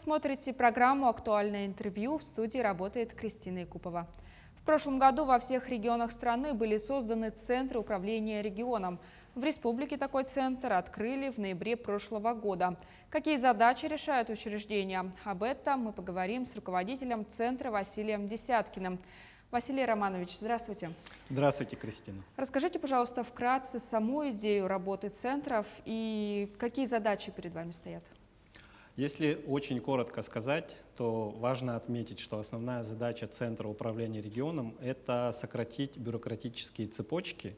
смотрите программу «Актуальное интервью». В студии работает Кристина Якупова. В прошлом году во всех регионах страны были созданы центры управления регионом. В республике такой центр открыли в ноябре прошлого года. Какие задачи решают учреждения? Об этом мы поговорим с руководителем центра Василием Десяткиным. Василий Романович, здравствуйте. Здравствуйте, Кристина. Расскажите, пожалуйста, вкратце саму идею работы центров и какие задачи перед вами стоят? Если очень коротко сказать, то важно отметить, что основная задача Центра управления регионом – это сократить бюрократические цепочки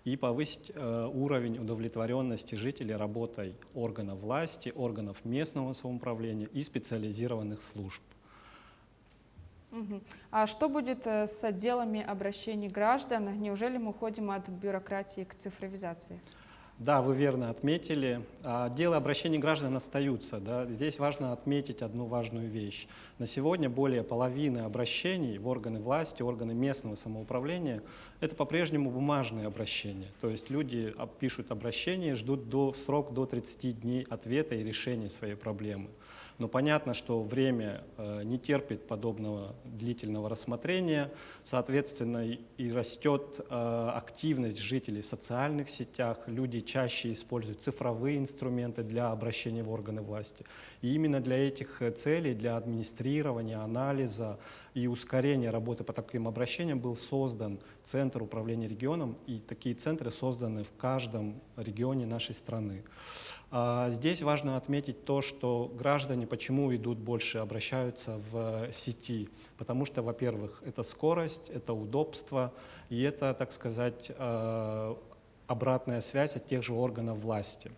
и повысить уровень удовлетворенности жителей работой органов власти, органов местного самоуправления и специализированных служб. А что будет с отделами обращений граждан? Неужели мы уходим от бюрократии к цифровизации? Да, вы верно отметили. Отделы обращений граждан остаются. Да. Здесь важно отметить одну важную вещь. На сегодня более половины обращений в органы власти, органы местного самоуправления – это по-прежнему бумажные обращения. То есть люди пишут обращение, ждут срок до 30 дней ответа и решения своей проблемы. Но понятно, что время не терпит подобного длительного рассмотрения, соответственно, и растет активность жителей в социальных сетях, люди чаще используют цифровые инструменты для обращения в органы власти. И именно для этих целей, для администрирования, анализа и ускорения работы по таким обращениям был создан Центр управления регионом, и такие центры созданы в каждом регионе нашей страны. Здесь важно отметить то, что граждане почему идут больше, обращаются в сети. Потому что, во-первых, это скорость, это удобство, и это, так сказать, обратная связь от тех же органов власти.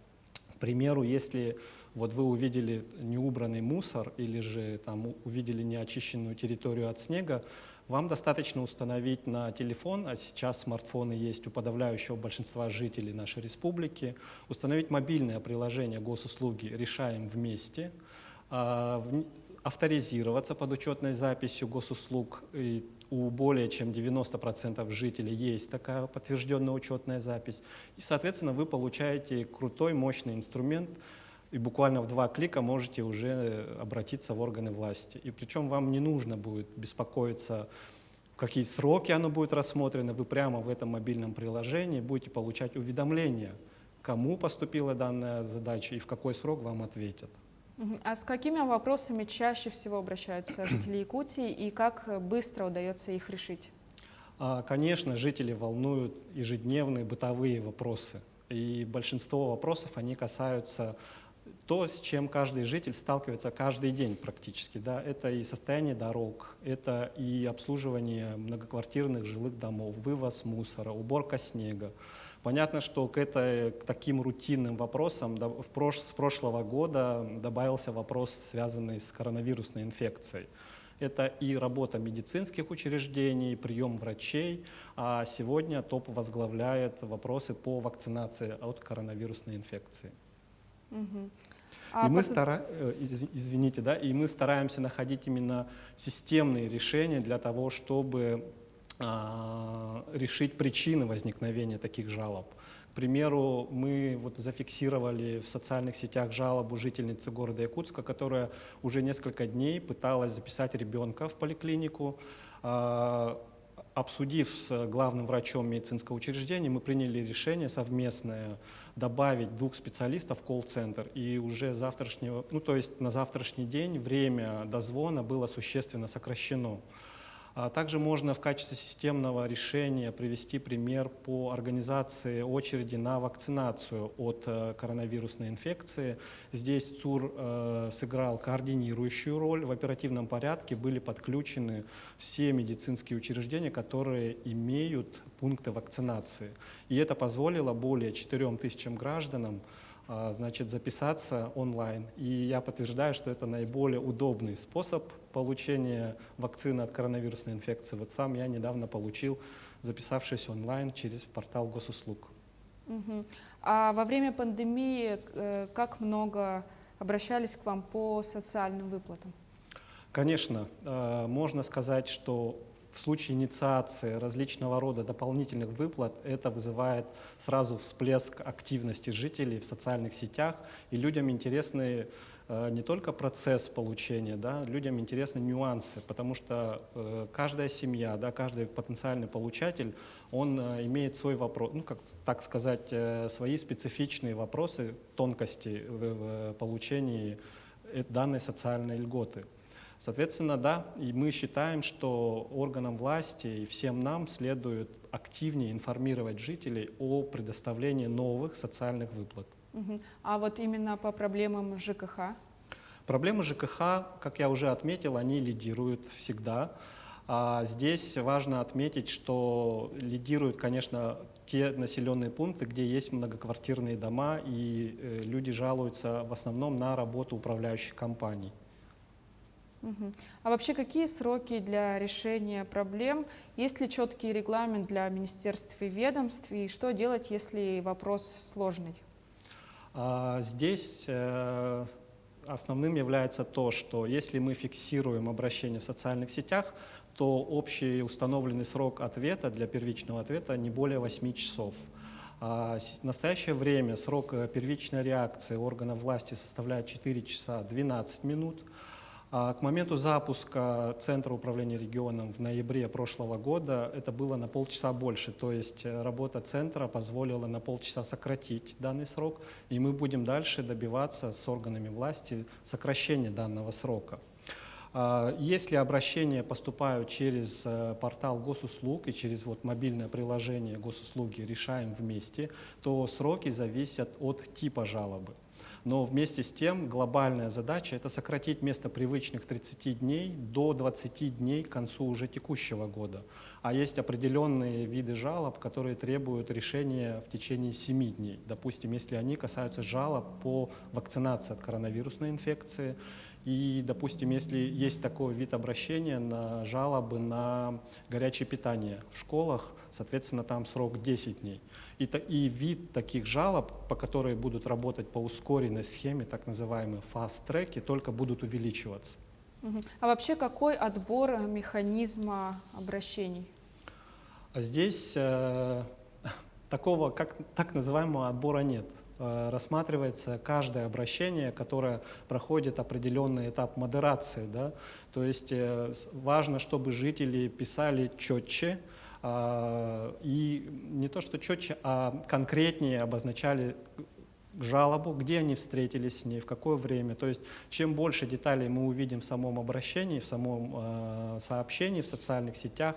К примеру, если вот вы увидели неубранный мусор или же там увидели неочищенную территорию от снега, вам достаточно установить на телефон, а сейчас смартфоны есть у подавляющего большинства жителей нашей республики, установить мобильное приложение госуслуги «Решаем вместе», авторизироваться под учетной записью госуслуг. И у более чем 90% жителей есть такая подтвержденная учетная запись. И, соответственно, вы получаете крутой, мощный инструмент, и буквально в 2 клика можете уже обратиться в органы власти. И причем вам не нужно будет беспокоиться, в какие сроки оно будет рассмотрено. Вы прямо в этом мобильном приложении будете получать уведомления, кому поступила данная задача и в какой срок вам ответят. А с какими вопросами чаще всего обращаются жители Якутии и как быстро удается их решить? Конечно, жители волнуют ежедневные бытовые вопросы. И большинство вопросов, они касаются то, с чем каждый житель сталкивается каждый день практически. Да? Это и состояние дорог, это и обслуживание многоквартирных жилых домов, вывоз мусора, уборка снега. Понятно, что к таким рутинным вопросам с прошлого года добавился вопрос, связанный с коронавирусной инфекцией. Это и работа медицинских учреждений, прием врачей, а сегодня ТОП возглавляет вопросы по вакцинации от коронавирусной инфекции. И мы стараемся находить именно системные решения для того, чтобы решить причины возникновения таких жалоб. К примеру, мы зафиксировали в социальных сетях жалобу жительницы города Якутска, которая уже несколько дней пыталась записать ребенка в поликлинику. Обсудив с главным врачом медицинского учреждения, мы приняли решение совместное добавить 2 специалистов в колл-центр. И уже на завтрашний день время дозвона было существенно сокращено. Также можно в качестве системного решения привести пример по организации очереди на вакцинацию от коронавирусной инфекции. Здесь ЦУР сыграл координирующую роль. В оперативном порядке были подключены все медицинские учреждения, которые имеют пункты вакцинации. И это позволило более 4000 гражданам записаться онлайн. И я подтверждаю, что это наиболее удобный способ получения вакцины от коронавирусной инфекции. Вот сам я недавно получил, записавшись онлайн через портал госуслуг. А во время пандемии как много обращались к вам по социальным выплатам? Конечно, можно сказать, что в случае инициации различного рода дополнительных выплат это вызывает сразу всплеск активности жителей в социальных сетях, и людям интересны не только процесс получения, да, людям интересны нюансы, потому что каждая семья, да, каждый потенциальный получатель, он имеет свой вопрос, ну, как так сказать, свои специфичные вопросы, тонкости в получении данной социальной льготы. Соответственно, да, и мы считаем, что органам власти и всем нам следует активнее информировать жителей о предоставлении новых социальных выплат. А вот именно по проблемам ЖКХ? Проблемы ЖКХ, как я уже отметил, они лидируют всегда. А здесь важно отметить, что лидируют, конечно, те населенные пункты, где есть многоквартирные дома, и люди жалуются в основном на работу управляющих компаний. А вообще какие сроки для решения проблем? Есть ли четкий регламент для министерств и ведомств? И что делать, если вопрос сложный? Здесь основным является то, что если мы фиксируем обращение в социальных сетях, то общий установленный срок ответа для первичного ответа не более 8 часов. В настоящее время срок первичной реакции органов власти составляет 4 часа 12 минут. К моменту запуска Центра управления регионом в ноябре прошлого года это было на полчаса больше, то есть работа Центра позволила на полчаса сократить данный срок, и мы будем дальше добиваться с органами власти сокращения данного срока. Если обращения поступают через портал госуслуг и через мобильное приложение госуслуги «Решаем вместе», то сроки зависят от типа жалобы. Но вместе с тем глобальная задача – это сократить вместо привычных 30 дней до 20 дней к концу уже текущего года. А есть определенные виды жалоб, которые требуют решения в течение 7 дней. Допустим, если они касаются жалоб по вакцинации от коронавирусной инфекции, и, допустим, если есть такой вид обращения на жалобы на горячее питание в школах, соответственно, там срок 10 дней. И вид таких жалоб, по которым будут работать по ускоренной схеме, так называемые фаст-треки, только будут увеличиваться. А вообще какой отбор механизма обращений? Здесь такого, как так называемого отбора нет. Рассматривается каждое обращение, которое проходит определенный этап модерации. Да? То есть важно, чтобы жители писали четче, и не то что четче, а конкретнее обозначали жалобу, где они встретились с ней, в какое время. То есть чем больше деталей мы увидим в самом обращении, в самом сообщении, в социальных сетях,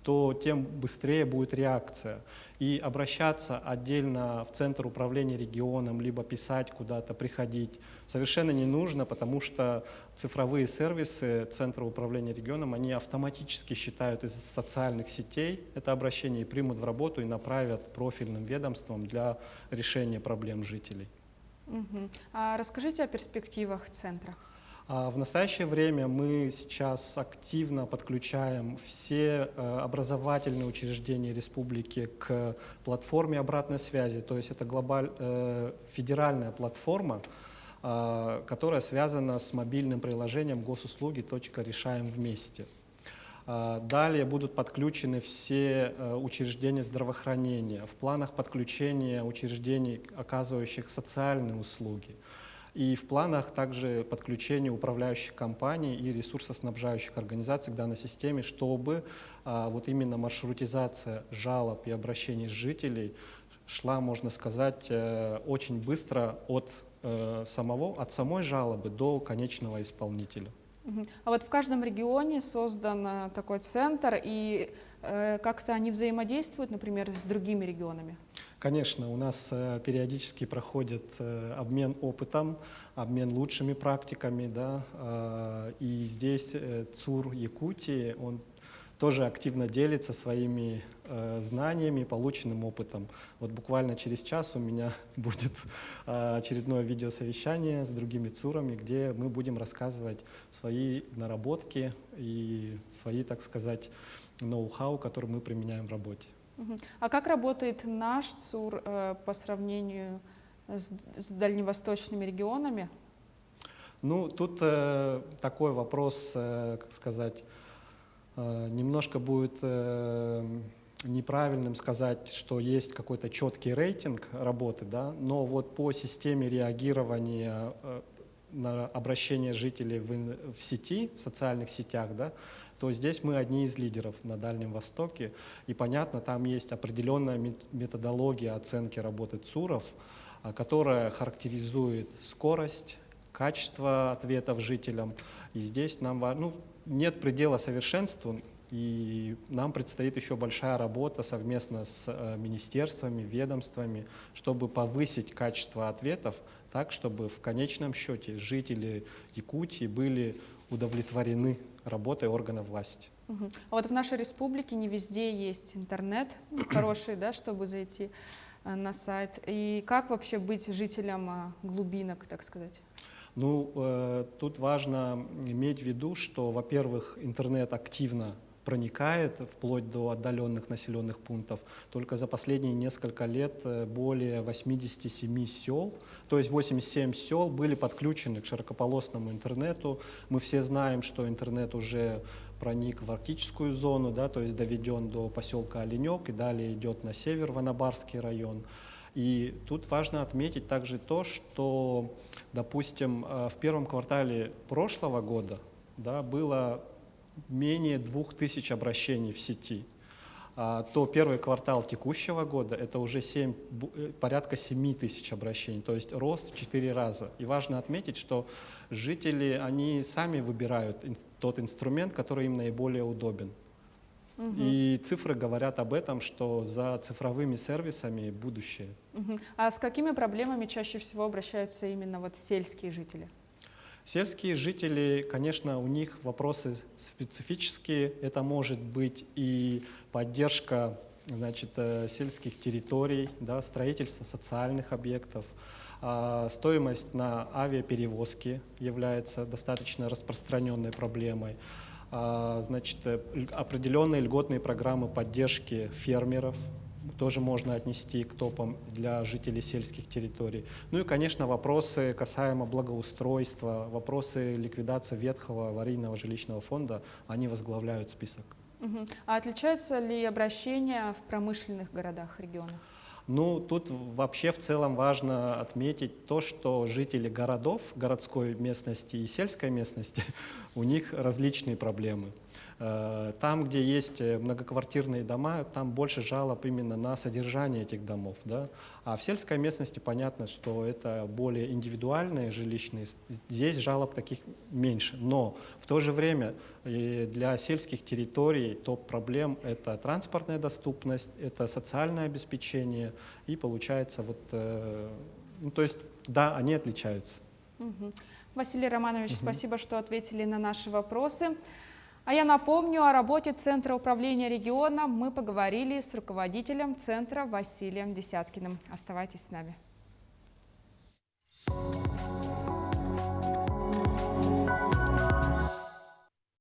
то тем быстрее будет реакция. И обращаться отдельно в Центр управления регионом, либо писать куда-то, приходить совершенно не нужно, потому что цифровые сервисы Центра управления регионом, они автоматически считают из социальных сетей это обращение и примут в работу и направят профильным ведомствам для решения проблем жителей. А расскажите о перспективах Центра. В настоящее время мы сейчас активно подключаем все образовательные учреждения республики к платформе обратной связи. То есть это федеральная платформа, которая связана с мобильным приложением госуслуги «Решаем вместе». Далее будут подключены все учреждения здравоохранения. В планах подключения учреждений, оказывающих социальные услуги. И в планах также подключение управляющих компаний и ресурсоснабжающих организаций к данной системе, чтобы именно маршрутизация жалоб и обращений жителей шла, можно сказать, очень быстро от самой жалобы до конечного исполнителя. А вот в каждом регионе создан такой центр, и как-то они взаимодействуют, например, с другими регионами? Конечно, у нас периодически проходит обмен опытом, обмен лучшими практиками, да, и здесь ЦУР Якутии, он тоже активно делится своими знаниями, полученным опытом. Вот буквально через час у меня будет очередное видеосовещание с другими ЦУРами, где мы будем рассказывать свои наработки и свои, так сказать, ноу-хау, которые мы применяем в работе. А как работает наш ЦУР по сравнению с дальневосточными регионами? Ну, тут такой вопрос, как сказать, Немножко будет неправильным сказать, что есть какой-то четкий рейтинг работы, да, но вот по системе реагирования на обращение жителей в сети, в социальных сетях, да, то здесь мы одни из лидеров на Дальнем Востоке. И понятно, там есть определенная методология оценки работы ЦУРов, которая характеризует скорость, качество ответов жителям. И здесь нам нет предела совершенству, и нам предстоит еще большая работа совместно с министерствами, ведомствами, чтобы повысить качество ответов так, чтобы в конечном счете жители Якутии были удовлетворены работой органов власти. А вот в нашей республике не везде есть интернет хороший, да, чтобы зайти на сайт. И как вообще быть жителям глубинок, так сказать? Тут важно иметь в виду, что, во-первых, интернет активно проникает вплоть до отдаленных населенных пунктов. Только за последние несколько лет более 87 сел, то есть 87 сел были подключены к широкополосному интернету. Мы все знаем, что интернет уже проник в арктическую зону, да, то есть доведен до поселка Оленек и далее идет на север, в Анабарский район. И тут важно отметить также то, что, допустим, в первом квартале прошлого года, да, было менее 2000 обращений в сети, то первый квартал текущего года это уже порядка 7000 обращений, то есть рост в 4 раза. И важно отметить, что жители, они сами выбирают тот инструмент, который им наиболее удобен. И цифры говорят об этом, что за цифровыми сервисами будущее. А с какими проблемами чаще всего обращаются именно вот сельские жители? Сельские жители, конечно, у них вопросы специфические. Это может быть и поддержка, значит, сельских территорий, да, строительство социальных объектов. Стоимость на авиаперевозки является достаточно распространенной проблемой. Значит, определенные льготные программы поддержки фермеров тоже можно отнести к топам для жителей сельских территорий. Ну и, конечно, вопросы касаемо благоустройства, вопросы ликвидации ветхого аварийного жилищного фонда, они возглавляют список. А отличаются ли обращения в промышленных городах, регионах? Тут вообще в целом важно отметить то, что жители городов, городской местности и сельской местности, у них различные проблемы. Там, где есть многоквартирные дома, там больше жалоб именно на содержание этих домов, да? А в сельской местности понятно, что это более индивидуальные жилищные, здесь жалоб таких меньше. Но в то же время для сельских территорий топ проблем — это транспортная доступность, это социальное обеспечение, и получается то есть, да, они отличаются. Василий Романович, спасибо, что ответили на наши вопросы. А я напомню, о работе Центра управления регионом мы поговорили с руководителем Центра Василием Десяткиным. Оставайтесь с нами.